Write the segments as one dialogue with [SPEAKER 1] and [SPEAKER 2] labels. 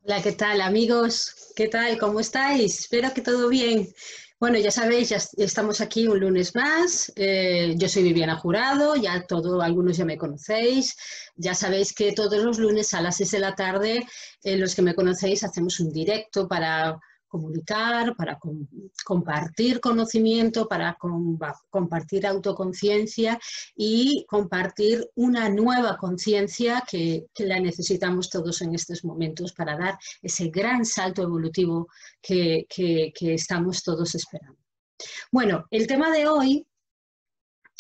[SPEAKER 1] Hola, ¿qué tal amigos? ¿Qué tal? ¿Cómo estáis? Espero que todo bien. Bueno, ya sabéis, ya estamos aquí un lunes más. Yo soy Viviana Jurado, ya algunos ya me conocéis. Ya sabéis que todos los lunes a las 6 de la tarde, los que me conocéis, hacemos un directo para comunicar, para compartir conocimiento, para compartir autoconciencia y compartir una nueva conciencia que la necesitamos todos en estos momentos para dar ese gran salto evolutivo que estamos todos esperando. Bueno, el tema de hoy,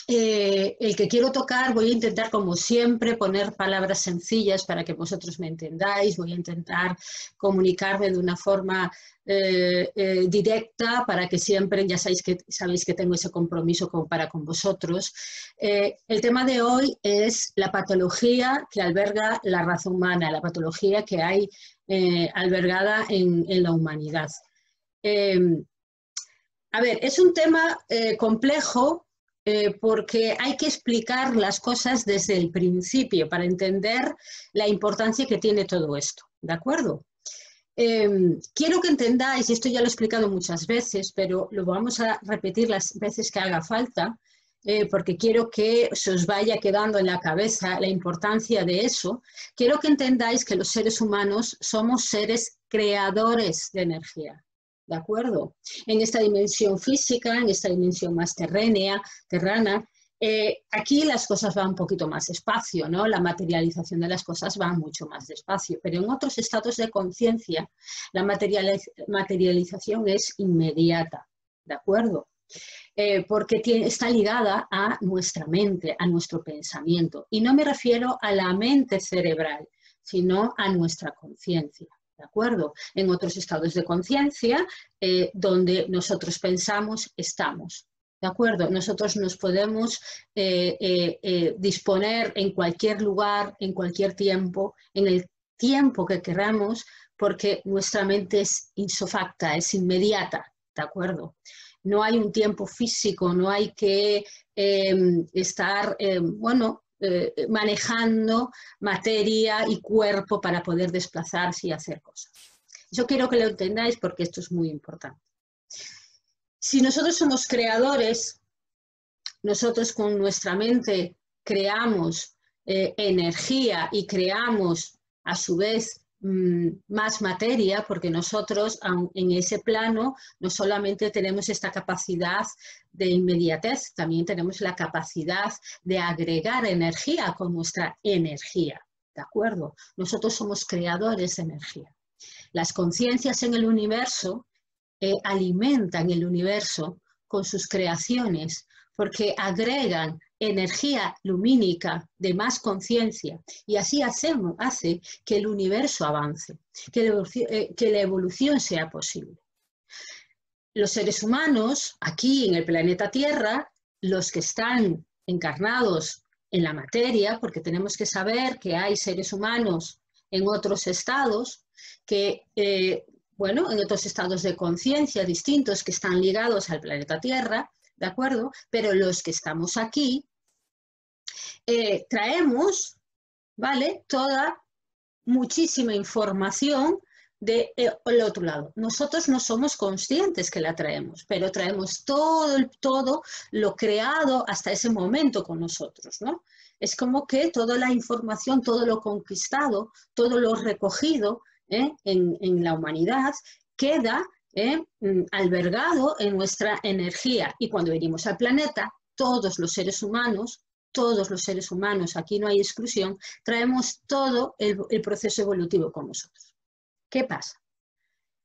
[SPEAKER 1] el que quiero tocar, voy a intentar, como siempre, poner palabras sencillas para que vosotros me entendáis, voy a intentar comunicarme de una forma directa para que siempre, ya sabéis que tengo ese compromiso para con vosotros. El tema de hoy es la patología que alberga la raza humana, la patología que hay albergada en la humanidad. Eh, a ver, es un tema complejo porque hay que explicar las cosas desde el principio para entender la importancia que tiene todo esto, ¿de acuerdo? Quiero que entendáis, y esto ya lo he explicado muchas veces, pero lo vamos a repetir las veces que haga falta, porque quiero que se os vaya quedando en la cabeza la importancia de eso. Quiero que entendáis que los seres humanos somos seres creadores de energía. ¿De acuerdo? En esta dimensión física, en esta dimensión más terrana, aquí las cosas van un poquito más despacio, ¿no? La materialización de las cosas va mucho más despacio, pero en otros estados de conciencia la materialización es inmediata, ¿de acuerdo? Porque está ligada a nuestra mente, a nuestro pensamiento. Y no me refiero a la mente cerebral, sino a nuestra conciencia. ¿De acuerdo? En otros estados de conciencia, donde nosotros pensamos, estamos. ¿De acuerdo? Nosotros nos podemos disponer en cualquier lugar, en cualquier tiempo, en el tiempo que queramos, porque nuestra mente es isofacta, es inmediata. ¿De acuerdo? No hay un tiempo físico, no hay que estar, manejando materia y cuerpo para poder desplazarse y hacer cosas. Yo quiero que lo entendáis porque esto es muy importante. Si nosotros somos creadores, nosotros con nuestra mente creamos energía y creamos a su vez más materia, porque nosotros en ese plano no solamente tenemos esta capacidad de inmediatez, también tenemos la capacidad de agregar energía con nuestra energía, ¿de acuerdo? Nosotros somos creadores de energía. Las conciencias en el universo alimentan el universo con sus creaciones, porque agregan energía lumínica de más conciencia y así hace que el universo avance, que la evolución sea posible. Los seres humanos, aquí en el planeta Tierra, los que están encarnados en la materia, porque tenemos que saber que hay seres humanos en otros estados, en otros estados de conciencia distintos que están ligados al planeta Tierra, ¿de acuerdo? Pero los que estamos aquí traemos, ¿vale? Muchísima información del otro lado. Nosotros no somos conscientes que la traemos, pero traemos todo lo creado hasta ese momento con nosotros, ¿no? Es como que toda la información, todo lo conquistado, todo lo recogido en la humanidad queda albergado en nuestra energía. Y cuando venimos al planeta, todos los seres humanos, aquí no hay exclusión, traemos todo el proceso evolutivo con nosotros. ¿Qué pasa?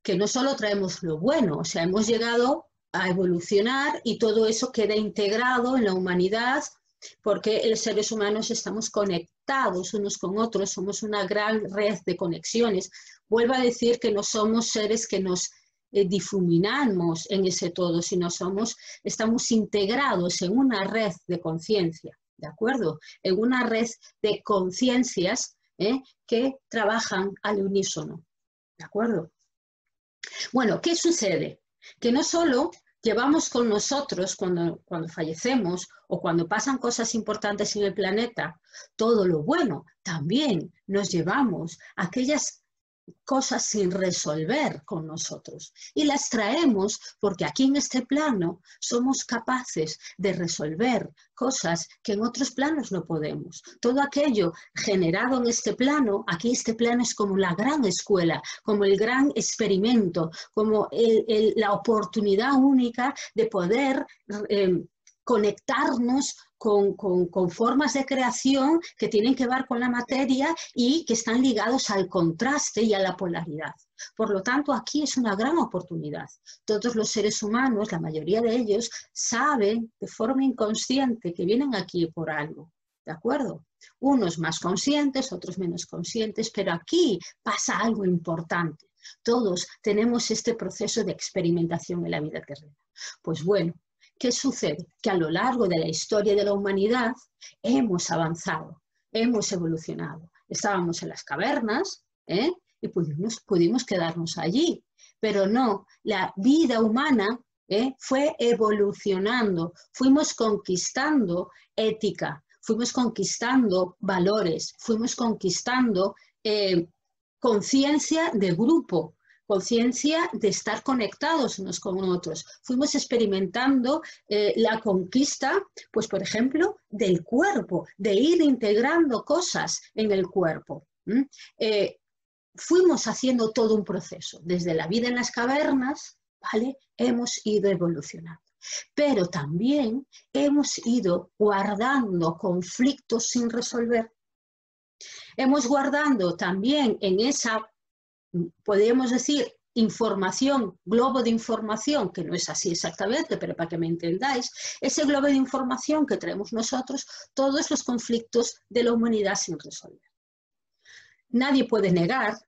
[SPEAKER 1] Que no solo traemos lo bueno, o sea, hemos llegado a evolucionar y todo eso queda integrado en la humanidad porque los seres humanos estamos conectados unos con otros, somos una gran red de conexiones. Vuelvo a decir que no somos seres que nos difuminamos en ese todo, sino estamos integrados en una red de conciencia, ¿de acuerdo? En una red de conciencias que trabajan al unísono, ¿de acuerdo? Bueno, ¿qué sucede? Que no solo llevamos con nosotros cuando fallecemos o cuando pasan cosas importantes en el planeta todo lo bueno, también nos llevamos aquellas cosas sin resolver con nosotros y las traemos porque aquí en este plano somos capaces de resolver cosas que en otros planos no podemos. Todo aquello generado en este plano, aquí este plano es como la gran escuela, como el gran experimento, como la oportunidad única de poder conectarnos con formas de creación que tienen que ver con la materia y que están ligados al contraste y a la polaridad. Por lo tanto, aquí es una gran oportunidad. Todos los seres humanos, la mayoría de ellos, saben de forma inconsciente que vienen aquí por algo, ¿de acuerdo? Unos más conscientes, otros menos conscientes, pero aquí pasa algo importante. Todos tenemos este proceso de experimentación en la vida terrena. Pues bueno, ¿qué sucede? Que a lo largo de la historia de la humanidad hemos avanzado, hemos evolucionado. Estábamos en las cavernas y pudimos quedarnos allí, pero no, la vida humana fue evolucionando, fuimos conquistando ética, fuimos conquistando valores, fuimos conquistando conciencia de grupo, conciencia de estar conectados unos con otros. Fuimos experimentando la conquista, pues por ejemplo, del cuerpo, de ir integrando cosas en el cuerpo. Fuimos haciendo todo un proceso. Desde la vida en las cavernas, ¿vale? Hemos ido evolucionando. Pero también hemos ido guardando conflictos sin resolver. Hemos guardando también en esa, podríamos decir, información, globo de información, que no es así exactamente, pero para que me entendáis, ese globo de información que traemos nosotros, todos los conflictos de la humanidad sin resolver. Nadie puede negar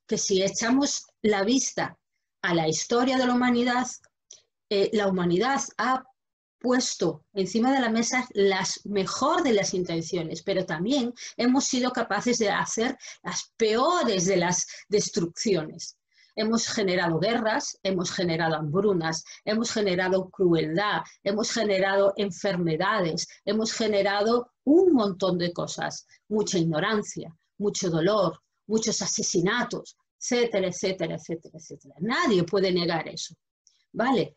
[SPEAKER 1] que si echamos la vista a la historia de la humanidad ha puesto encima de la mesa las mejor de las intenciones, pero también hemos sido capaces de hacer las peores de las destrucciones. Hemos generado guerras, hemos generado hambrunas, hemos generado crueldad, hemos generado enfermedades, hemos generado un montón de cosas, mucha ignorancia, mucho dolor, muchos asesinatos, etcétera, etcétera, etcétera, etcétera. Nadie puede negar eso, ¿vale?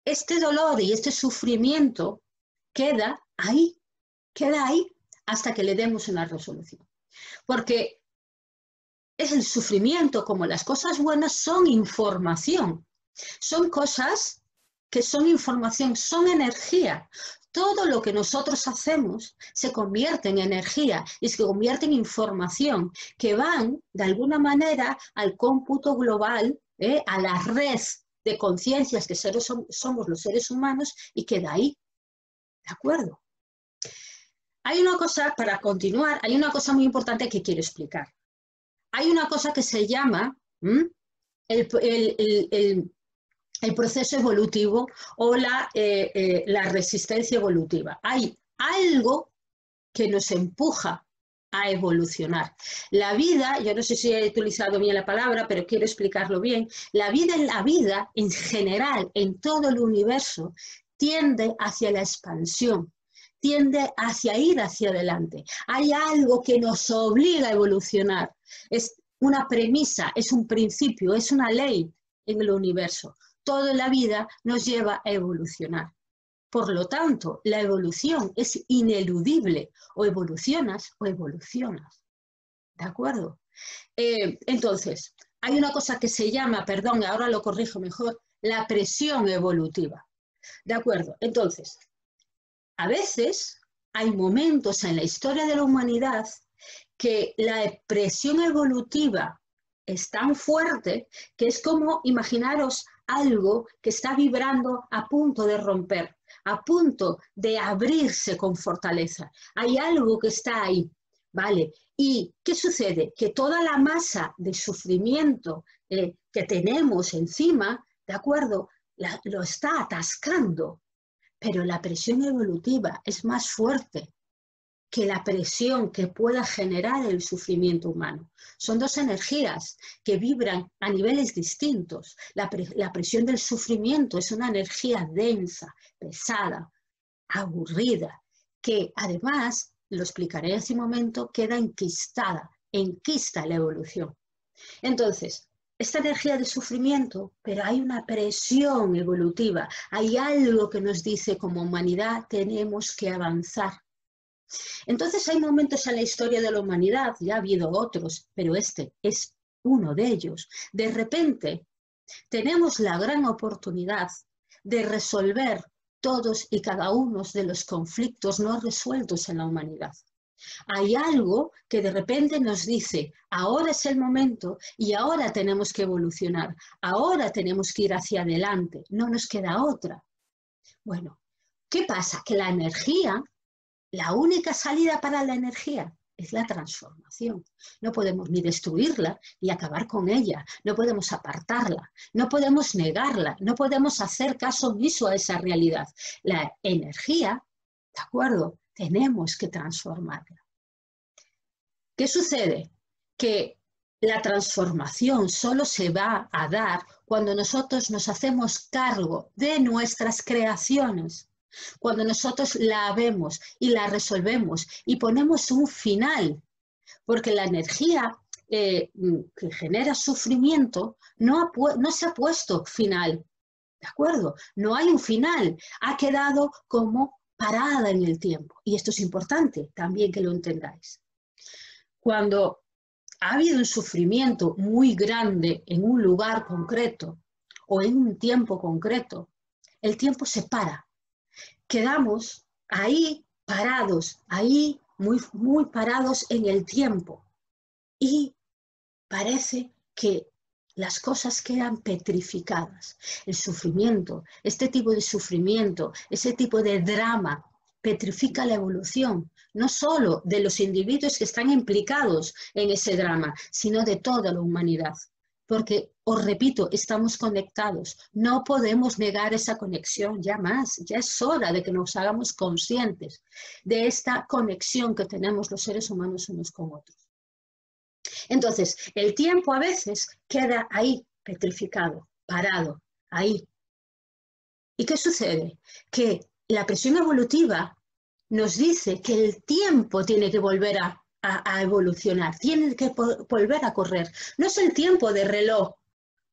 [SPEAKER 1] Este dolor y este sufrimiento queda ahí hasta que le demos una resolución. Porque es el sufrimiento, como las cosas buenas, son información. Son cosas que son información, son energía. Todo lo que nosotros hacemos se convierte en energía y se convierte en información que van, de alguna manera, al cómputo global, a la red de conciencias que somos los seres humanos y queda ahí. ¿De acuerdo? Hay una cosa, para continuar, hay una cosa muy importante que quiero explicar. Hay una cosa que se llama el proceso evolutivo o la resistencia evolutiva. Hay algo que nos empuja a evolucionar. La vida, yo no sé si he utilizado bien la palabra, pero quiero explicarlo bien, la vida en general, en todo el universo, tiende hacia la expansión, tiende hacia ir hacia adelante. Hay algo que nos obliga a evolucionar. Es una premisa, es un principio, es una ley en el universo. Toda la vida nos lleva a evolucionar. Por lo tanto, la evolución es ineludible. O evolucionas o evolucionas. ¿De acuerdo? Entonces, hay una cosa que se llama, perdón, ahora lo corrijo mejor, la presión evolutiva. ¿De acuerdo? Entonces, a veces hay momentos en la historia de la humanidad que la presión evolutiva es tan fuerte que es como, imaginaros, algo que está vibrando a punto de romper, a punto de abrirse con fortaleza. Hay algo que está ahí, ¿vale? ¿Y qué sucede? Que toda la masa de sufrimiento que tenemos encima, ¿de acuerdo? Lo está atascando, pero la presión evolutiva es más fuerte que la presión que pueda generar el sufrimiento humano. Son dos energías que vibran a niveles distintos. La presión del sufrimiento es una energía densa, pesada, aburrida, que además, lo explicaré en ese momento, queda enquistada, enquista la evolución. Entonces, esta energía de sufrimiento, pero hay una presión evolutiva, hay algo que nos dice como humanidad tenemos que avanzar. Entonces hay momentos en la historia de la humanidad, ya ha habido otros, pero este es uno de ellos. De repente tenemos la gran oportunidad de resolver todos y cada uno de los conflictos no resueltos en la humanidad. Hay algo que de repente nos dice, ahora es el momento y ahora tenemos que evolucionar, ahora tenemos que ir hacia adelante, no nos queda otra. Bueno, ¿qué pasa? Que la energía, la única salida para la energía es la transformación. No podemos ni destruirla ni acabar con ella, no podemos apartarla, no podemos negarla, no podemos hacer caso omiso a esa realidad. La energía, ¿de acuerdo? Tenemos que transformarla. ¿Qué sucede? Que la transformación solo se va a dar cuando nosotros nos hacemos cargo de nuestras creaciones, cuando nosotros la vemos y la resolvemos y ponemos un final, porque la energía que genera sufrimiento no se ha puesto final, ¿de acuerdo? No hay un final, ha quedado como parada en el tiempo. Y esto es importante también que lo entendáis. Cuando ha habido un sufrimiento muy grande en un lugar concreto o en un tiempo concreto, el tiempo se para. Quedamos ahí parados, ahí muy parados en el tiempo. Y parece que las cosas quedan petrificadas. El sufrimiento, este tipo de sufrimiento, ese tipo de drama, petrifica la evolución, no solo de los individuos que están implicados en ese drama, sino de toda la humanidad. Porque, os repito, estamos conectados. No podemos negar esa conexión ya más. Ya es hora de que nos hagamos conscientes de esta conexión que tenemos los seres humanos unos con otros. Entonces, el tiempo a veces queda ahí, petrificado, parado, ahí. ¿Y qué sucede? Que la presión evolutiva nos dice que el tiempo tiene que volver a evolucionar, tiene que volver a correr. No es el tiempo de reloj,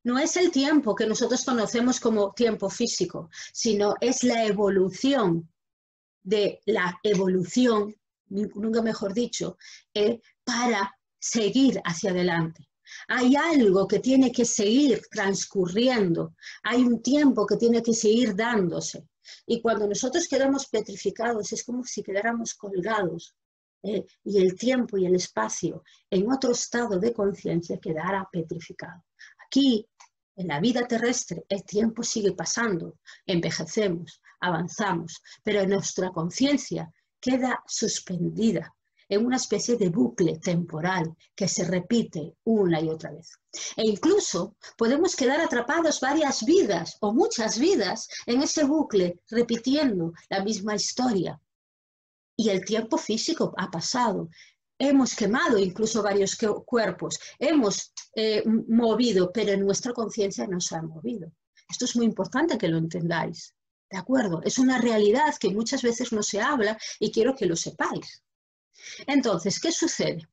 [SPEAKER 1] no es el tiempo que nosotros conocemos como tiempo físico, sino es la evolución de la evolución, nunca mejor dicho, para seguir hacia adelante. Hay algo que tiene que seguir transcurriendo, hay un tiempo que tiene que seguir dándose. Y cuando nosotros quedamos petrificados es como si quedáramos colgados y el tiempo y el espacio en otro estado de conciencia quedara petrificado. Aquí, en la vida terrestre, el tiempo sigue pasando, envejecemos, avanzamos, pero nuestra conciencia queda suspendida en una especie de bucle temporal que se repite una y otra vez. E incluso podemos quedar atrapados varias vidas o muchas vidas en ese bucle repitiendo la misma historia. Y el tiempo físico ha pasado. Hemos quemado incluso varios cuerpos, hemos movido, pero nuestra conciencia no se ha movido. Esto es muy importante que lo entendáis, ¿de acuerdo? Es una realidad que muchas veces no se habla y quiero que lo sepáis. Entonces, ¿qué sucede?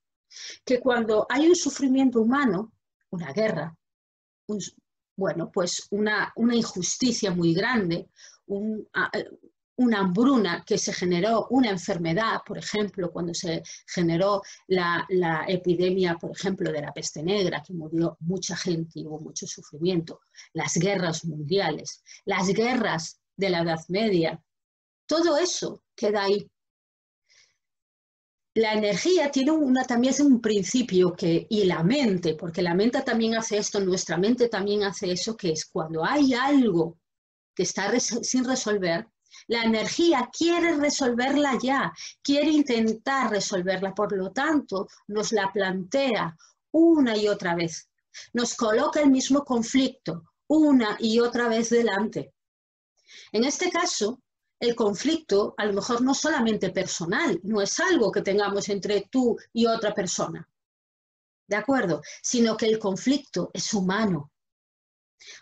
[SPEAKER 1] Que cuando hay un sufrimiento humano, una guerra, bueno, pues una injusticia muy grande, una hambruna que se generó, una enfermedad, por ejemplo, cuando se generó la epidemia, por ejemplo, de la peste negra, que murió mucha gente y hubo mucho sufrimiento, las guerras mundiales, las guerras de la Edad Media, todo eso queda ahí. La energía tiene también es un principio y la mente, porque la mente también hace esto, nuestra mente también hace eso, que es cuando hay algo que está sin resolver, la energía quiere resolverla ya, quiere intentar resolverla, por lo tanto, nos la plantea una y otra vez. Nos coloca el mismo conflicto una y otra vez delante. En este caso, el conflicto a lo mejor no solamente personal, no es algo que tengamos entre tú y otra persona, ¿de acuerdo? Sino que el conflicto es humano.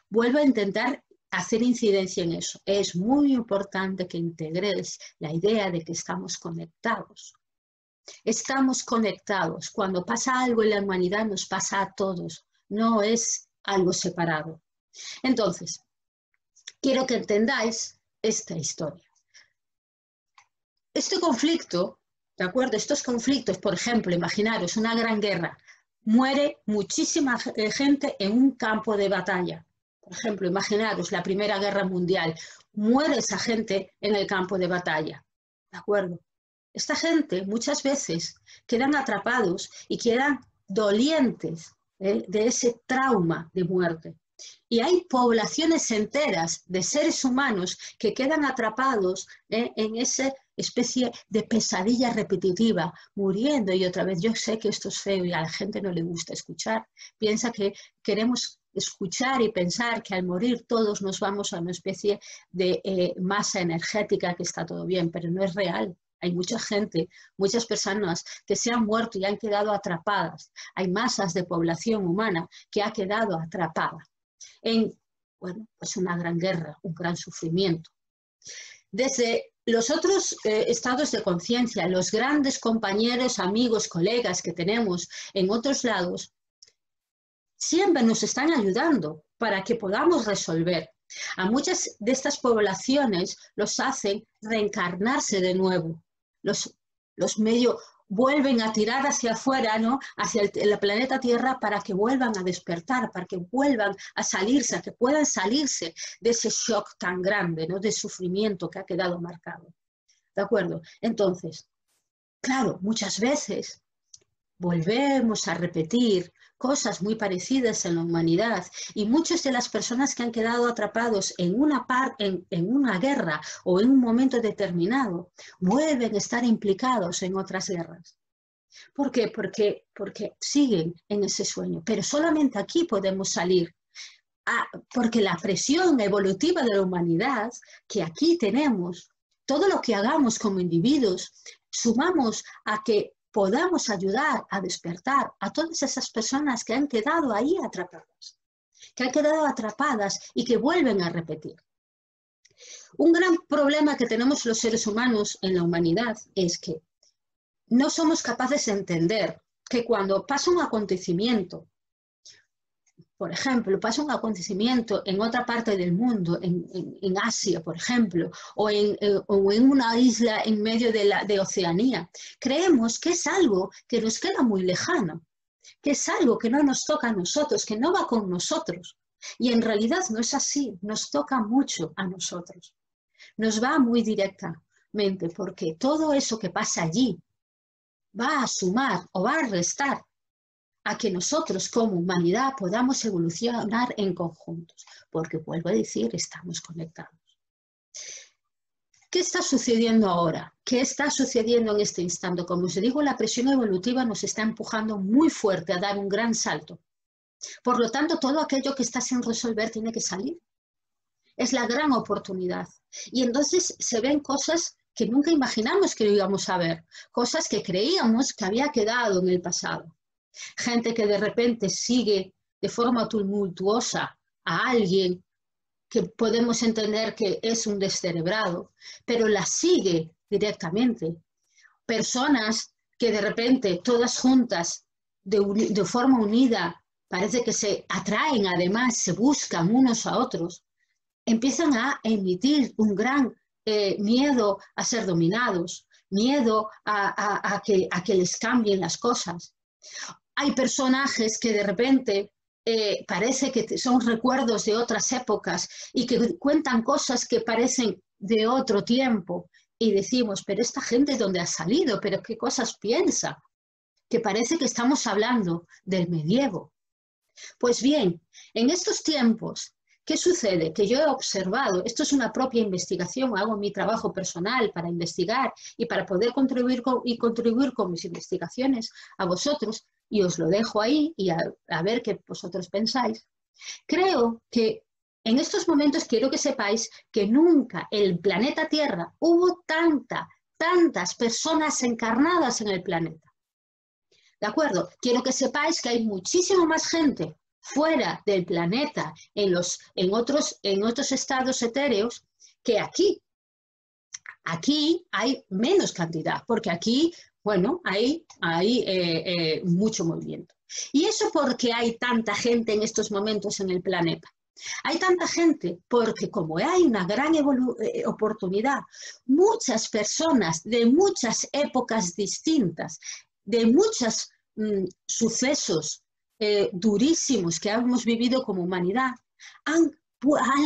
[SPEAKER 1] Vuelvo a intentar hacer incidencia en eso. Es muy importante que integres la idea de que estamos conectados. Estamos conectados. Cuando pasa algo en la humanidad, nos pasa a todos. No es algo separado. Entonces, quiero que entendáis esta historia. Este conflicto, ¿de acuerdo? Estos conflictos, por ejemplo, imaginaros una gran guerra. Muere muchísima gente en un campo de batalla. Por ejemplo, imaginaros la Primera Guerra Mundial. Muere esa gente en el campo de batalla. ¿De acuerdo? Esta gente muchas veces quedan atrapados y quedan dolientes de ese trauma de muerte. Y hay poblaciones enteras de seres humanos que quedan atrapados en esa especie de pesadilla repetitiva, muriendo y otra vez. Yo sé que esto es feo y a la gente no le gusta escuchar. Piensa que queremos escuchar y pensar que al morir todos nos vamos a una especie de masa energética, que está todo bien, pero no es real. Hay mucha gente, muchas personas que se han muerto y han quedado atrapadas. Hay masas de población humana que ha quedado atrapada en, bueno, pues una gran guerra, un gran sufrimiento. Desde los otros estados de conciencia, los grandes compañeros, amigos, colegas que tenemos en otros lados, siempre nos están ayudando para que podamos resolver. A muchas de estas poblaciones los hacen reencarnarse de nuevo. Los medio vuelven a tirar hacia afuera, ¿no? Hacia el planeta Tierra para que vuelvan a despertar, para que vuelvan a salirse, que puedan salirse de ese shock tan grande, ¿no? De sufrimiento que ha quedado marcado. ¿De acuerdo? Entonces, claro, muchas veces volvemos a repetir cosas muy parecidas en la humanidad y muchas de las personas que han quedado atrapados en una guerra o en un momento determinado vuelven a estar implicados en otras guerras. ¿Por qué? Porque siguen en ese sueño, pero solamente aquí podemos salir. Porque la presión evolutiva de la humanidad que aquí tenemos, todo lo que hagamos como individuos, sumamos a que podamos ayudar a despertar a todas esas personas que han quedado ahí atrapadas y que vuelven a repetir. Un gran problema que tenemos los seres humanos en la humanidad es que no somos capaces de entender que cuando pasa un acontecimiento, por ejemplo, pasa un acontecimiento en otra parte del mundo, en Asia, por ejemplo, o en una isla en medio de Oceanía, creemos que es algo que nos queda muy lejano, que es algo que no nos toca a nosotros, que no va con nosotros. Y en realidad no es así, nos toca mucho a nosotros. Nos va muy directamente, porque todo eso que pasa allí va a sumar o va a restar a que nosotros como humanidad podamos evolucionar en conjuntos, porque vuelvo a decir, estamos conectados. ¿Qué está sucediendo ahora? ¿Qué está sucediendo en este instante? Como os digo, la presión evolutiva nos está empujando muy fuerte a dar un gran salto. Por lo tanto, todo aquello que está sin resolver tiene que salir. Es la gran oportunidad. Y entonces se ven cosas que nunca imaginamos que íbamos a ver, cosas que creíamos que había quedado en el pasado. Gente que de repente sigue de forma tumultuosa a alguien que podemos entender que es un descerebrado, pero la sigue directamente. Personas que de repente, todas juntas, de forma unida, parece que se atraen, además, se buscan unos a otros, empiezan a emitir un gran miedo a ser dominados, miedo a que les cambien las cosas. Hay personajes que de repente parece que son recuerdos de otras épocas y que cuentan cosas que parecen de otro tiempo y decimos, pero esta gente ¿dónde ha salido? ¿Pero qué cosas piensa? Que parece que estamos hablando del medievo. Pues bien, en estos tiempos, ¿qué sucede? Que yo he observado, esto es una propia investigación, hago mi trabajo personal para investigar y para poder contribuir con mis investigaciones a vosotros, y os lo dejo ahí y a ver qué vosotros pensáis. Creo que en estos momentos quiero que sepáis que nunca en el planeta Tierra hubo tantas personas encarnadas en el planeta. ¿De acuerdo? Quiero que sepáis que hay muchísima más gente fuera del planeta, en otros estados etéreos, que aquí. Aquí hay menos cantidad, porque aquí Bueno, hay mucho movimiento. ¿Y eso por qué hay tanta gente en estos momentos en el planeta? Hay tanta gente porque como hay una gran oportunidad, muchas personas de muchas épocas distintas, de muchos sucesos durísimos que hemos vivido como humanidad, han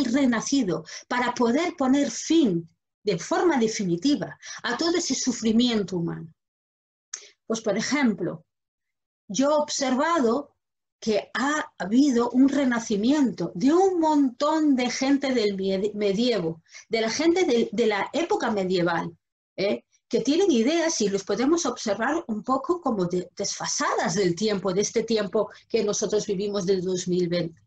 [SPEAKER 1] renacido para poder poner fin de forma definitiva a todo ese sufrimiento humano. Pues, por ejemplo, yo he observado que ha habido un renacimiento de un montón de gente del medievo, de la gente de la época medieval, que tienen ideas y los podemos observar un poco como desfasadas del tiempo, de este tiempo que nosotros vivimos del 2020.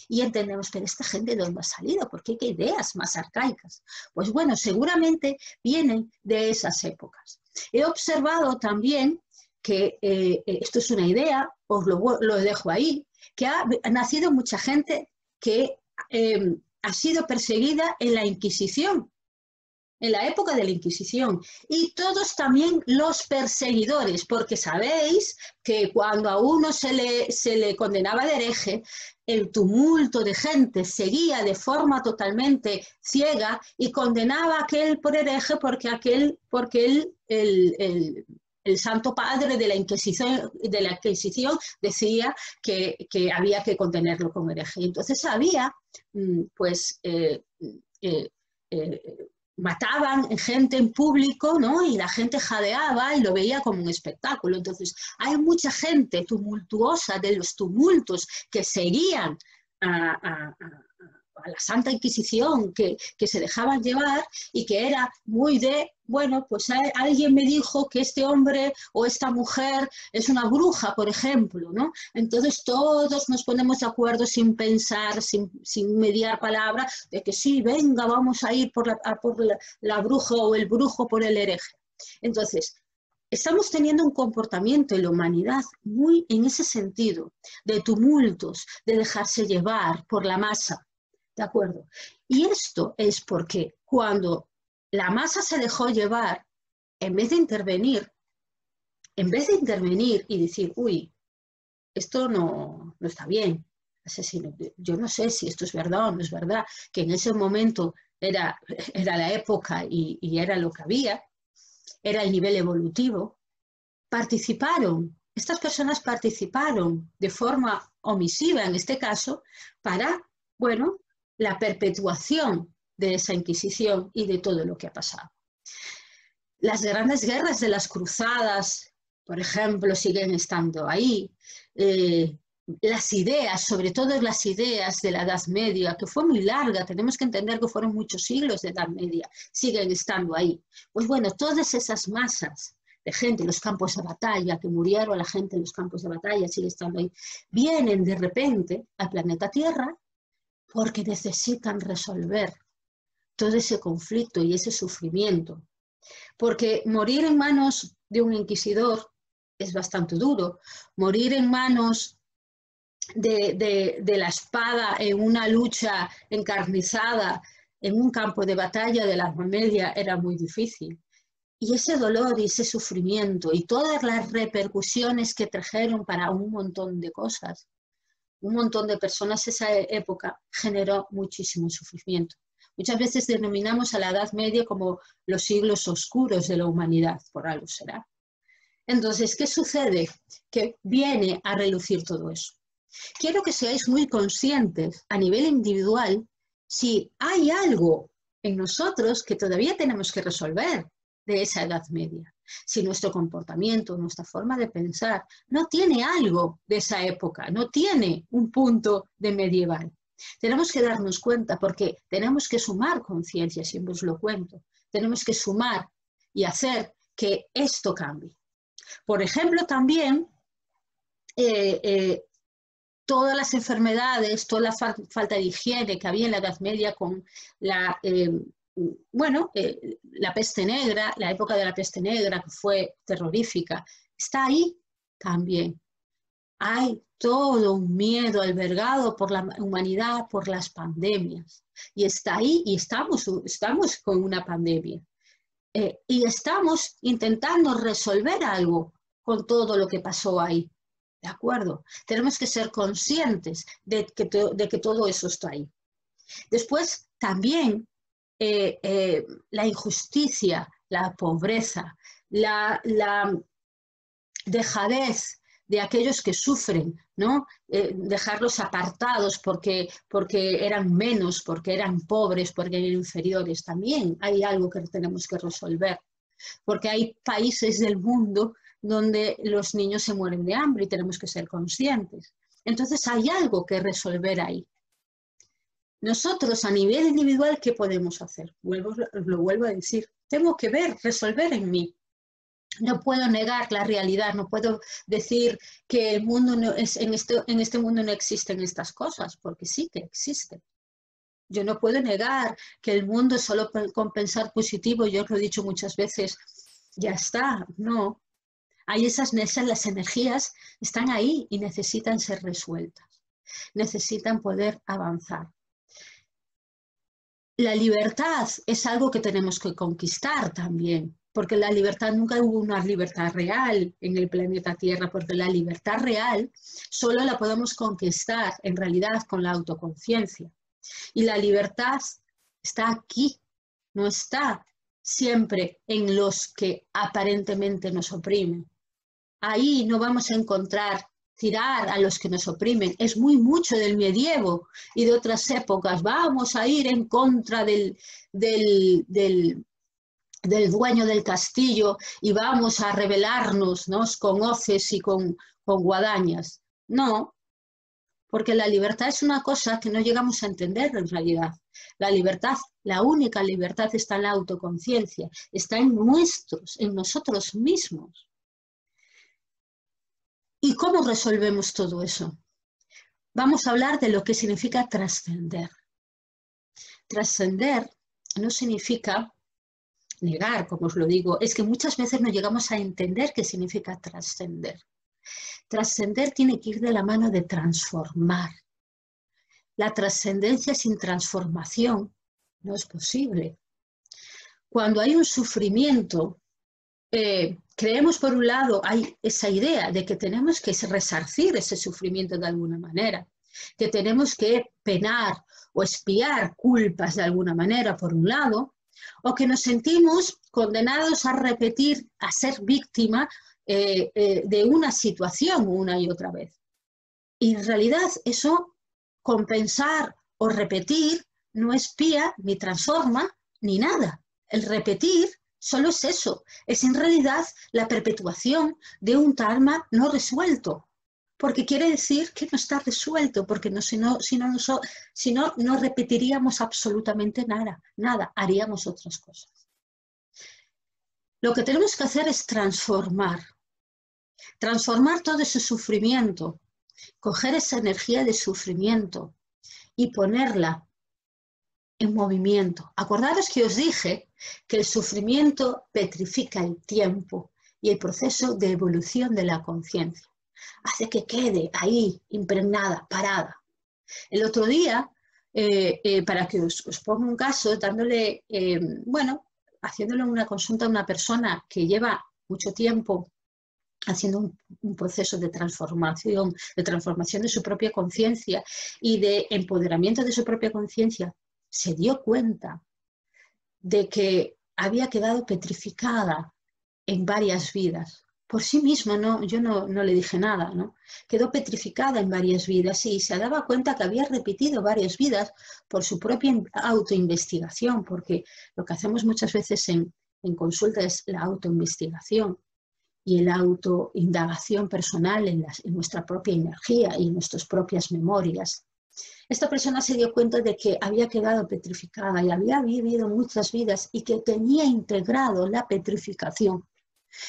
[SPEAKER 1] Y entendemos, pero esta gente ¿de dónde ha salido? ¿Por qué? ¿Qué ideas más arcaicas? Pues bueno, seguramente vienen de esas épocas. He observado también que esto es una idea, os lo dejo ahí, que ha nacido mucha gente que ha sido perseguida en la Inquisición, en la época de la Inquisición, y todos también los perseguidores, porque sabéis que cuando a uno se le condenaba de hereje, el tumulto de gente seguía de forma totalmente ciega y condenaba a aquel por hereje porque el Santo Padre de la Inquisición decía que había que condenerlo como hereje. Entonces había, mataban gente en público, ¿no? Y la gente jadeaba y lo veía como un espectáculo. Entonces hay mucha gente tumultuosa de los tumultos que seguían a la Santa Inquisición, que se dejaban llevar y que era muy de, bueno, pues alguien me dijo que este hombre o esta mujer es una bruja, por ejemplo, ¿no? Entonces todos nos ponemos de acuerdo sin pensar, sin mediar palabra, de que sí, venga, vamos a ir por la bruja o el brujo por el hereje. Entonces, estamos teniendo un comportamiento en la humanidad muy en ese sentido, de tumultos, de dejarse llevar por la masa. ¿De acuerdo? Y esto es porque cuando la masa se dejó llevar, en vez de intervenir y decir, uy, esto no está bien, asesino, yo no sé si esto es verdad o no es verdad, que en ese momento era la época y era lo que había, era el nivel evolutivo, estas personas participaron de forma omisiva en este caso para, bueno, la perpetuación de esa Inquisición y de todo lo que ha pasado. Las grandes guerras de las cruzadas, por ejemplo, siguen estando ahí. Las ideas, sobre todo las ideas de la Edad Media, que fue muy larga, tenemos que entender que fueron muchos siglos de Edad Media, siguen estando ahí. Pues bueno, todas esas masas de gente, los campos de batalla, que murieron la gente en los campos de batalla, sigue estando ahí, vienen de repente al planeta Tierra porque necesitan resolver todo ese conflicto y ese sufrimiento. Porque morir en manos de un inquisidor es bastante duro. Morir en manos de la espada en una lucha encarnizada en un campo de batalla de la Edad Media era muy difícil. Y ese dolor y ese sufrimiento y todas las repercusiones que trajeron para un montón de cosas, un montón de personas esa época generó muchísimo sufrimiento. Muchas veces denominamos a la Edad Media como los siglos oscuros de la humanidad, por algo será. Entonces, ¿qué sucede? Que viene a relucir todo eso. Quiero que seáis muy conscientes a nivel individual si hay algo en nosotros que todavía tenemos que resolver de esa Edad Media. Si nuestro comportamiento, nuestra forma de pensar no tiene algo de esa época, no tiene un punto de medieval. Tenemos que darnos cuenta porque tenemos que sumar conciencia, siempre os lo cuento. Tenemos que sumar y hacer que esto cambie. Por ejemplo, también todas las enfermedades, toda la falta de higiene que había en la Edad Media con la peste negra, la época de la peste negra que fue terrorífica, está ahí también. Hay todo un miedo albergado por la humanidad por las pandemias. Y está ahí y estamos con una pandemia. y estamos intentando resolver algo con todo lo que pasó ahí. ¿De acuerdo? Tenemos que ser conscientes de que todo eso está ahí. Después, también la injusticia, la pobreza, la dejadez de aquellos que sufren, ¿no? Dejarlos apartados porque eran menos, porque eran pobres, porque eran inferiores. También hay algo que tenemos que resolver, porque hay países del mundo donde los niños se mueren de hambre y tenemos que ser conscientes. Entonces hay algo que resolver ahí. Nosotros a nivel individual, ¿qué podemos hacer? Lo vuelvo a decir, tengo que resolver en mí. No puedo negar la realidad, no puedo decir que el mundo no es, en este mundo no existen estas cosas, porque sí que existen. Yo no puedo negar que el mundo es solo con pensar positivo, yo os lo he dicho muchas veces, ya está, no. Hay las energías están ahí y necesitan ser resueltas, necesitan poder avanzar. La libertad es algo que tenemos que conquistar también, porque la libertad, nunca hubo una libertad real en el planeta Tierra, porque la libertad real solo la podemos conquistar en realidad con la autoconciencia. Y la libertad está aquí, no está siempre en los que aparentemente nos oprimen. Ahí no vamos a encontrar tirar a los que nos oprimen. Es mucho del medievo y de otras épocas. Vamos a ir en contra del dueño del castillo y vamos a rebelarnos, ¿no?, con hoces y con guadañas. No, porque la libertad es una cosa que no llegamos a entender en realidad. La libertad, la única libertad está en la autoconciencia, está en nosotros mismos. ¿Y cómo resolvemos todo eso? Vamos a hablar de lo que significa trascender. Trascender no significa negar, como os lo digo, es que muchas veces no llegamos a entender qué significa trascender. Trascender tiene que ir de la mano de transformar. La trascendencia sin transformación no es posible. Cuando hay un sufrimiento, creemos por un lado, hay esa idea de que tenemos que resarcir ese sufrimiento de alguna manera, que tenemos que penar o expiar culpas de alguna manera por un lado, o que nos sentimos condenados a repetir, a ser víctima de una situación una y otra vez. Y en realidad eso, compensar o repetir, no expía ni transforma ni nada. El repetir solo es eso, es en realidad la perpetuación de un karma no resuelto, porque quiere decir que no está resuelto, porque si no, no repetiríamos absolutamente nada, haríamos otras cosas. Lo que tenemos que hacer es transformar todo ese sufrimiento, coger esa energía de sufrimiento y ponerla en movimiento. Acordaros que os dije que el sufrimiento petrifica el tiempo y el proceso de evolución de la conciencia. Hace que quede ahí, impregnada, parada. El otro día, para que os ponga un caso, dándole, haciéndole una consulta a una persona que lleva mucho tiempo haciendo un proceso de transformación de su propia conciencia y de empoderamiento de su propia conciencia, se dio cuenta de que había quedado petrificada en varias vidas. Por sí misma, yo no le dije nada, ¿no? Quedó petrificada en varias vidas y se daba cuenta que había repetido varias vidas por su propia autoinvestigación, porque lo que hacemos muchas veces en consulta es la autoinvestigación y la autoindagación personal en nuestra propia energía y en nuestras propias memorias. Esta persona se dio cuenta de que había quedado petrificada y había vivido muchas vidas y que tenía integrado la petrificación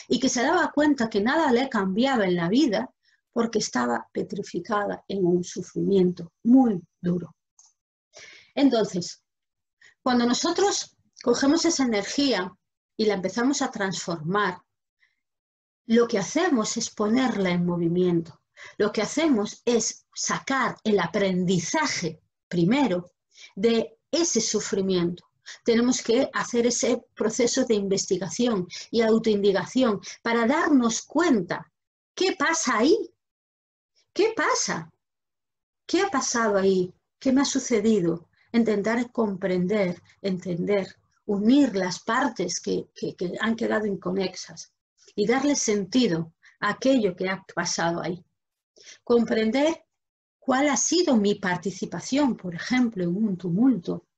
[SPEAKER 1] y que se daba cuenta que nada le cambiaba en la vida porque estaba petrificada en un sufrimiento muy duro. Entonces, cuando nosotros cogemos esa energía y la empezamos a transformar, lo que hacemos es ponerla en movimiento. Lo que hacemos es sacar el aprendizaje primero de ese sufrimiento. Tenemos que hacer ese proceso de investigación y autoindagación para darnos cuenta qué pasa ahí, qué pasa, qué ha pasado ahí, qué me ha sucedido. Intentar comprender, entender, unir las partes que han quedado inconexas y darle sentido a aquello que ha pasado ahí. Comprender cuál ha sido mi participación, por ejemplo, en un tumulto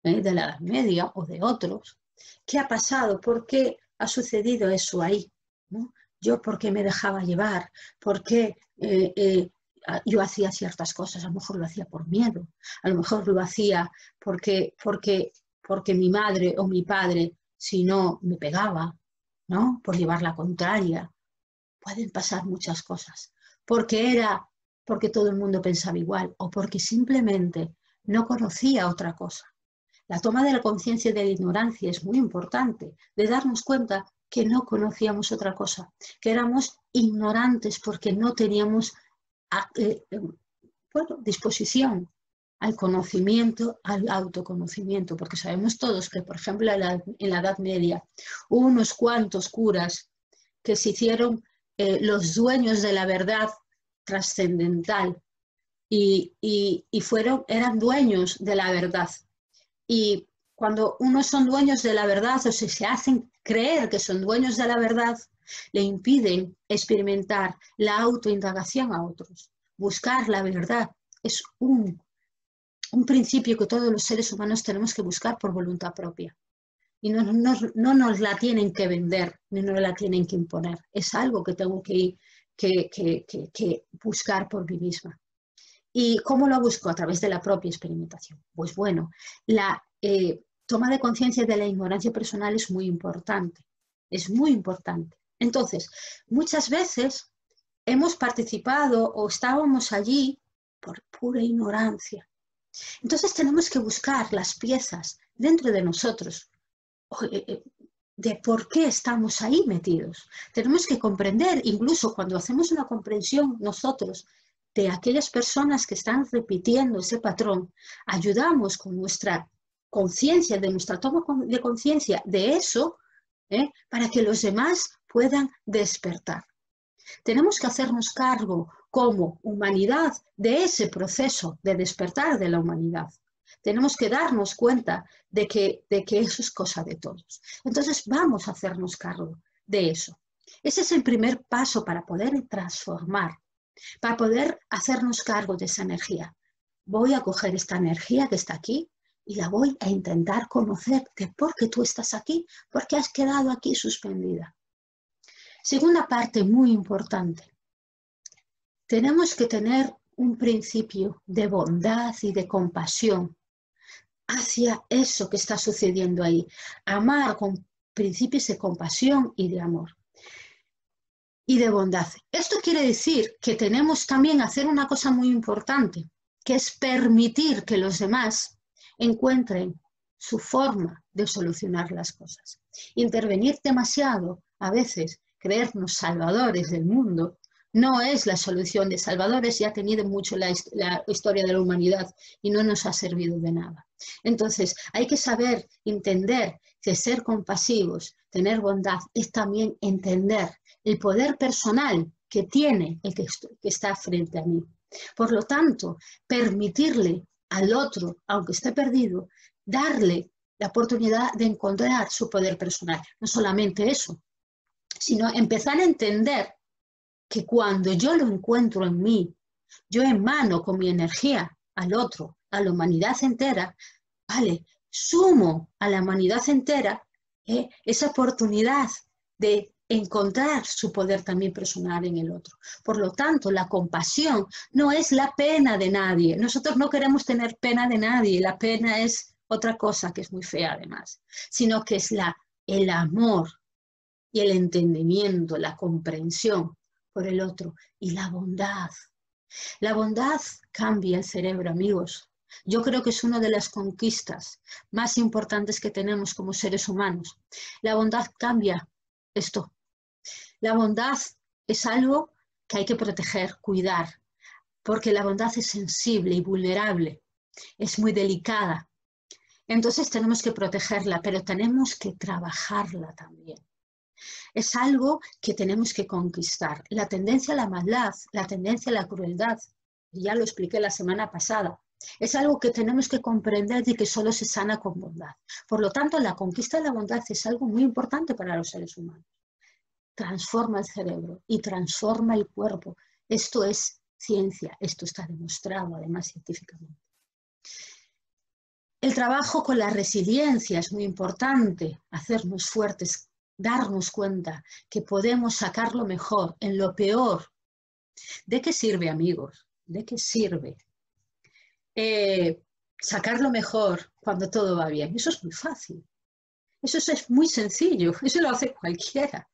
[SPEAKER 1] de la Edad Media o de otros. ¿Qué ha pasado? ¿Por qué ha sucedido eso ahí? ¿No? Yo, ¿por qué me dejaba llevar? ¿Por qué yo hacía ciertas cosas? A lo mejor lo hacía por miedo, a lo mejor lo hacía porque mi madre o mi padre, si no, me pegaba, ¿no? Por llevar la contraria. Pueden pasar muchas cosas. Porque todo el mundo pensaba igual o porque simplemente no conocía otra cosa. La toma de la conciencia de la ignorancia es muy importante, de darnos cuenta que no conocíamos otra cosa, que éramos ignorantes porque no teníamos disposición al conocimiento, al autoconocimiento, porque sabemos todos que, por ejemplo, en la Edad Media hubo unos cuantos curas que se hicieron los dueños de la verdad trascendental y eran dueños de la verdad. Y cuando unos son dueños de la verdad o se hacen creer que son dueños de la verdad, le impiden experimentar la autoindagación a otros. Buscar la verdad es un principio que todos los seres humanos tenemos que buscar por voluntad propia. Y no nos la tienen que vender, ni nos la tienen que imponer. Es algo que tengo que buscar por mí misma. ¿Y cómo lo busco? A través de la propia experimentación. Pues bueno, la toma de conciencia de la ignorancia personal es muy importante. Es muy importante. Entonces, muchas veces hemos participado o estábamos allí por pura ignorancia. Entonces tenemos que buscar las piezas dentro de nosotros de por qué estamos ahí metidos. Tenemos que comprender, incluso cuando hacemos una comprensión nosotros, de aquellas personas que están repitiendo ese patrón, ayudamos con nuestra conciencia, de nuestra toma de conciencia de eso, para que los demás puedan despertar. Tenemos que hacernos cargo como humanidad de ese proceso de despertar de la humanidad. Tenemos que darnos cuenta de que eso es cosa de todos. Entonces vamos a hacernos cargo de eso. Ese es el primer paso para poder transformar, para poder hacernos cargo de esa energía. Voy a coger esta energía que está aquí y la voy a intentar conocer de por qué tú estás aquí, por qué has quedado aquí suspendida. Segunda parte muy importante. Tenemos que tener un principio de bondad y de compasión hacia eso que está sucediendo ahí. Amar con principios de compasión y de amor. Y de bondad. Esto quiere decir que tenemos también que hacer una cosa muy importante, que es permitir que los demás encuentren su forma de solucionar las cosas. Intervenir demasiado, a veces, creernos salvadores del mundo, no es la solución de salvadores y ha tenido mucho la historia de la humanidad y no nos ha servido de nada. Entonces, hay que saber, entender que ser compasivos, tener bondad, es también entender el poder personal que tiene el que está frente a mí. Por lo tanto, permitirle al otro, aunque esté perdido, darle la oportunidad de encontrar su poder personal. No solamente eso, sino empezar a entender que cuando yo lo encuentro en mí, yo emano con mi energía al otro, a la humanidad entera, ¿vale? Sumo a la humanidad entera esa oportunidad de encontrar su poder también personal en el otro. Por lo tanto, la compasión no es la pena de nadie. Nosotros no queremos tener pena de nadie. La pena es otra cosa que es muy fea además, sino que es el amor y el entendimiento, la comprensión por el otro y la bondad. La bondad cambia el cerebro, amigos. Yo creo que es una de las conquistas más importantes que tenemos como seres humanos. La bondad cambia esto. La bondad es algo que hay que proteger, cuidar, porque la bondad es sensible y vulnerable, es muy delicada. Entonces tenemos que protegerla, pero tenemos que trabajarla también. Es algo que tenemos que conquistar. La tendencia a la maldad, la tendencia a la crueldad, ya lo expliqué la semana pasada, es algo que tenemos que comprender y que solo se sana con bondad. Por lo tanto, la conquista de la bondad es algo muy importante para los seres humanos. Transforma el cerebro y transforma el cuerpo. Esto es ciencia, esto está demostrado además científicamente. El trabajo con la resiliencia es muy importante, hacernos fuertes, darnos cuenta que podemos sacar lo mejor en lo peor. ¿De qué sirve, amigos? ¿De qué sirve sacar lo mejor cuando todo va bien? Eso es muy fácil. Eso es muy sencillo. Eso lo hace cualquiera.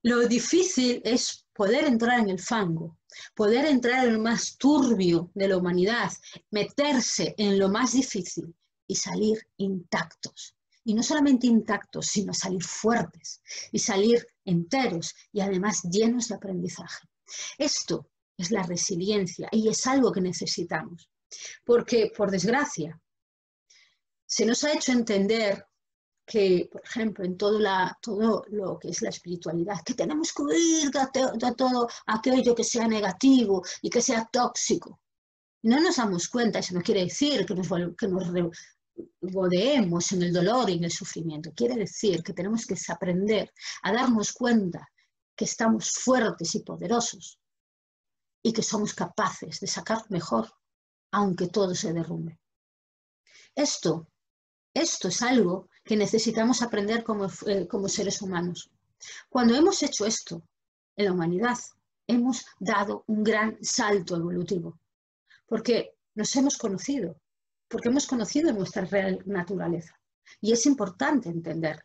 [SPEAKER 1] Lo difícil es poder entrar en el fango, poder entrar en lo más turbio de la humanidad, meterse en lo más difícil y salir intactos. Y no solamente intactos, sino salir fuertes y salir enteros y además llenos de aprendizaje. Esto es la resiliencia y es algo que necesitamos. Porque, por desgracia, se nos ha hecho entender que, por ejemplo, en todo lo que es la espiritualidad, que tenemos que huir de todo aquello que sea negativo y que sea tóxico. Y no nos damos cuenta, eso no quiere decir que nos regodeemos en el dolor y en el sufrimiento. Quiere decir que tenemos que aprender a darnos cuenta que estamos fuertes y poderosos y que somos capaces de sacar mejor, aunque todo se derrumbe. Esto es algo que necesitamos aprender como seres humanos. Cuando hemos hecho esto en la humanidad, hemos dado un gran salto evolutivo, porque nos hemos conocido, porque hemos conocido nuestra real naturaleza. Y es importante entender.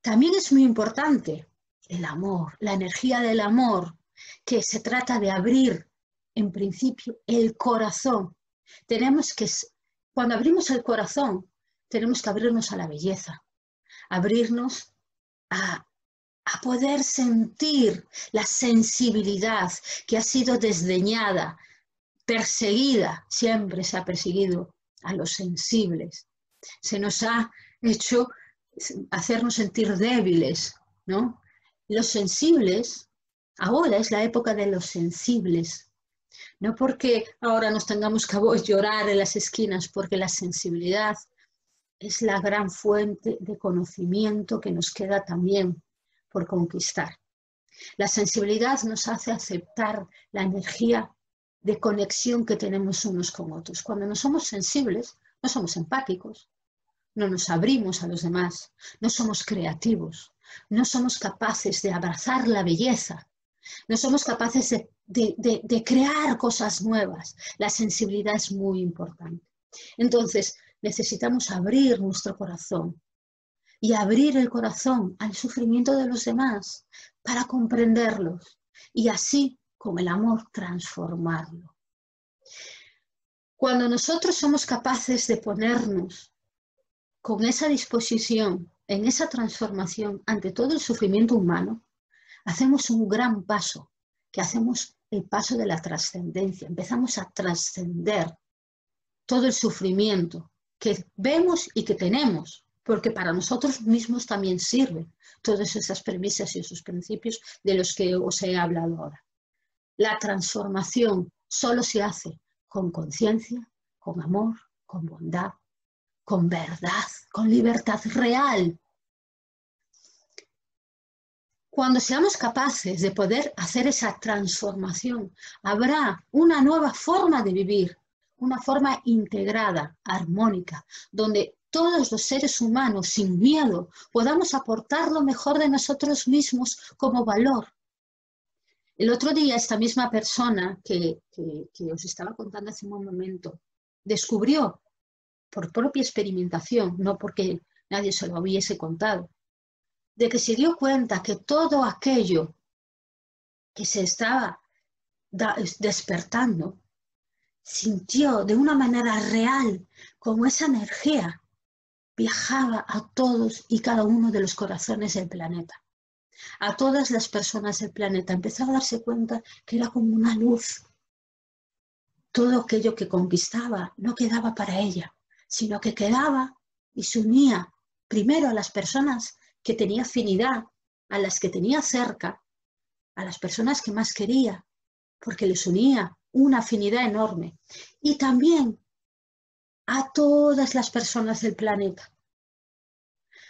[SPEAKER 1] También es muy importante el amor, la energía del amor, que se trata de abrir, en principio, el corazón. Cuando abrimos el corazón, tenemos que abrirnos a la belleza, abrirnos a poder sentir la sensibilidad que ha sido desdeñada, perseguida. Siempre se ha perseguido a los sensibles. Se nos ha hecho hacernos sentir débiles, ¿no? Los sensibles, ahora es la época de los sensibles. No porque ahora nos tengamos que llorar en las esquinas, porque la sensibilidad es la gran fuente de conocimiento que nos queda también por conquistar. La sensibilidad nos hace aceptar la energía de conexión que tenemos unos con otros. Cuando no somos sensibles, no somos empáticos, no nos abrimos a los demás, no somos creativos, no somos capaces de abrazar la belleza, no somos capaces de crear cosas nuevas. La sensibilidad es muy importante. Entonces, necesitamos abrir nuestro corazón y abrir el corazón al sufrimiento de los demás para comprenderlos y así, con el amor, transformarlo. Cuando nosotros somos capaces de ponernos con esa disposición, en esa transformación ante todo el sufrimiento humano, hacemos un gran paso, que hacemos el paso de la trascendencia. Empezamos a trascender todo el sufrimiento que vemos y que tenemos, porque para nosotros mismos también sirven todas esas premisas y esos principios de los que os he hablado ahora. La transformación solo se hace con conciencia, con amor, con bondad, con verdad, con libertad real. Cuando seamos capaces de poder hacer esa transformación, habrá una nueva forma de vivir, una forma integrada, armónica, donde todos los seres humanos, sin miedo, podamos aportar lo mejor de nosotros mismos como valor. El otro día, esta misma persona que os estaba contando hace un momento, descubrió por propia experimentación, no porque nadie se lo hubiese contado, de que se dio cuenta que todo aquello que se estaba despertando, sintió de una manera real como esa energía viajaba a todos y cada uno de los corazones del planeta, a todas las personas del planeta. Empezó a darse cuenta que era como una luz. Todo aquello que conquistaba no quedaba para ella, sino que quedaba y se unía primero a las personas que tenía afinidad, a las que tenía cerca, a las personas que más quería, porque les unía una afinidad enorme, y también a todas las personas del planeta.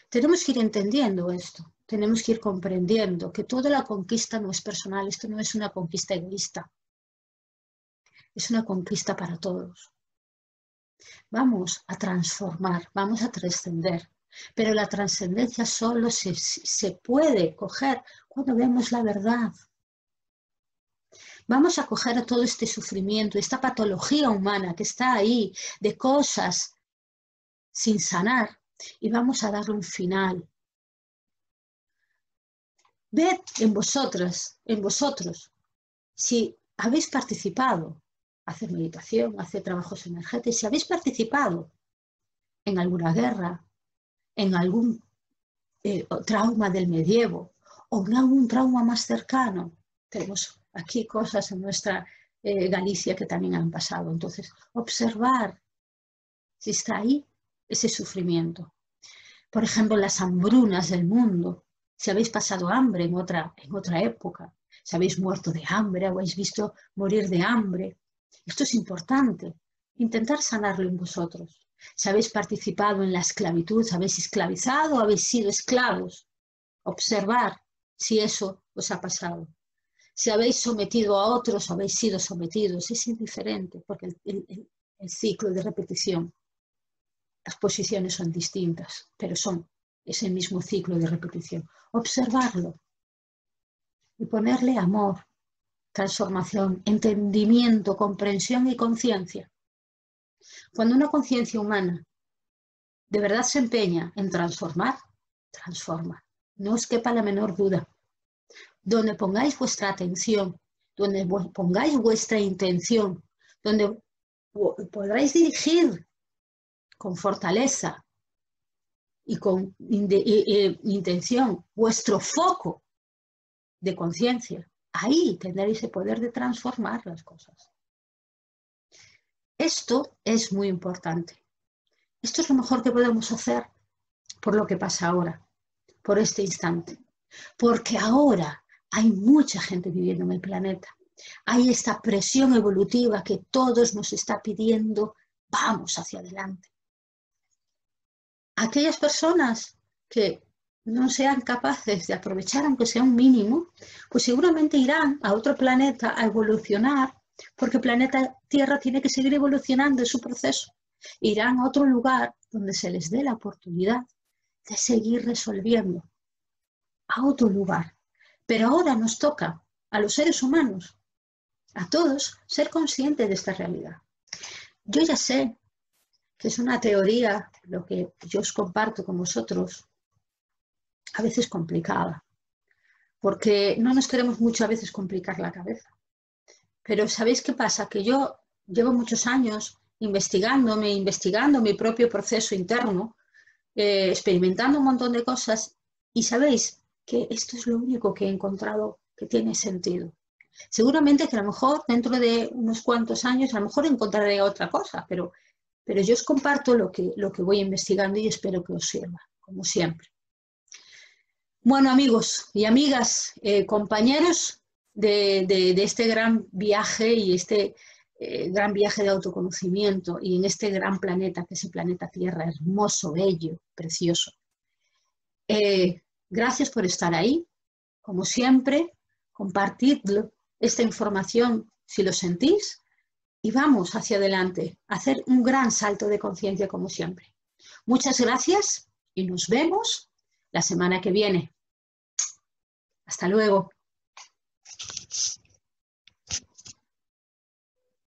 [SPEAKER 1] Tenemos que ir entendiendo esto, tenemos que ir comprendiendo que toda la conquista no es personal, esto no es una conquista egoísta, es una conquista para todos. Vamos a transformar, vamos a trascender, pero la trascendencia solo se puede coger cuando vemos la verdad. Vamos a coger todo este sufrimiento, esta patología humana que está ahí, de cosas sin sanar, y vamos a darle un final. Ved en vosotros, si habéis participado, hacer meditación, hacer trabajos energéticos, si habéis participado en alguna guerra, en algún trauma del medievo o en algún trauma más cercano. Tenemos aquí cosas en nuestra Galicia que también han pasado. Entonces, observar si está ahí ese sufrimiento. Por ejemplo, las hambrunas del mundo. Si habéis pasado hambre en otra época, si habéis muerto de hambre o habéis visto morir de hambre. Esto es importante. Intentar sanarlo en vosotros. Si habéis participado en la esclavitud, habéis esclavizado o habéis sido esclavos. Observar si eso os ha pasado. Si habéis sometido a otros, habéis sido sometidos. Es indiferente porque el ciclo de repetición. Las posiciones son distintas, pero son ese mismo ciclo de repetición. Observarlo y ponerle amor, transformación, entendimiento, comprensión y conciencia. Cuando una conciencia humana de verdad se empeña en transformar, transforma. No os quepa la menor duda. Donde pongáis vuestra atención, donde pongáis vuestra intención, donde podráis dirigir con fortaleza y con intención vuestro foco de conciencia, ahí tendréis el poder de transformar las cosas. Esto es muy importante. Esto es lo mejor que podemos hacer por lo que pasa ahora, por este instante. Porque ahora hay mucha gente viviendo en el planeta. Hay esta presión evolutiva que todos nos está pidiendo, vamos hacia adelante. Aquellas personas que no sean capaces de aprovechar, aunque sea un mínimo, pues seguramente irán a otro planeta a evolucionar, porque el planeta Tierra tiene que seguir evolucionando en su proceso. Irán a otro lugar donde se les dé la oportunidad de seguir resolviendo, a otro lugar. Pero ahora nos toca a los seres humanos, a todos, ser conscientes de esta realidad. Yo ya sé que es una teoría, lo que yo os comparto con vosotros, a veces complicada, porque no nos queremos mucho a veces complicar la cabeza. Pero ¿sabéis qué pasa? Que yo llevo muchos años investigando mi propio proceso interno, experimentando un montón de cosas, y sabéis que esto es lo único que he encontrado que tiene sentido. Seguramente que a lo mejor dentro de unos cuantos años a lo mejor encontraré otra cosa, pero yo os comparto lo que voy investigando y espero que os sirva, como siempre. Bueno, amigos y amigas, compañeros de este gran viaje y este gran viaje de autoconocimiento y en este gran planeta, que es el planeta Tierra, hermoso, bello, precioso. Gracias por estar ahí. Como siempre, compartid esta información si lo sentís y vamos hacia adelante, a hacer un gran salto de conciencia como siempre. Muchas gracias y nos vemos la semana que viene. Hasta luego.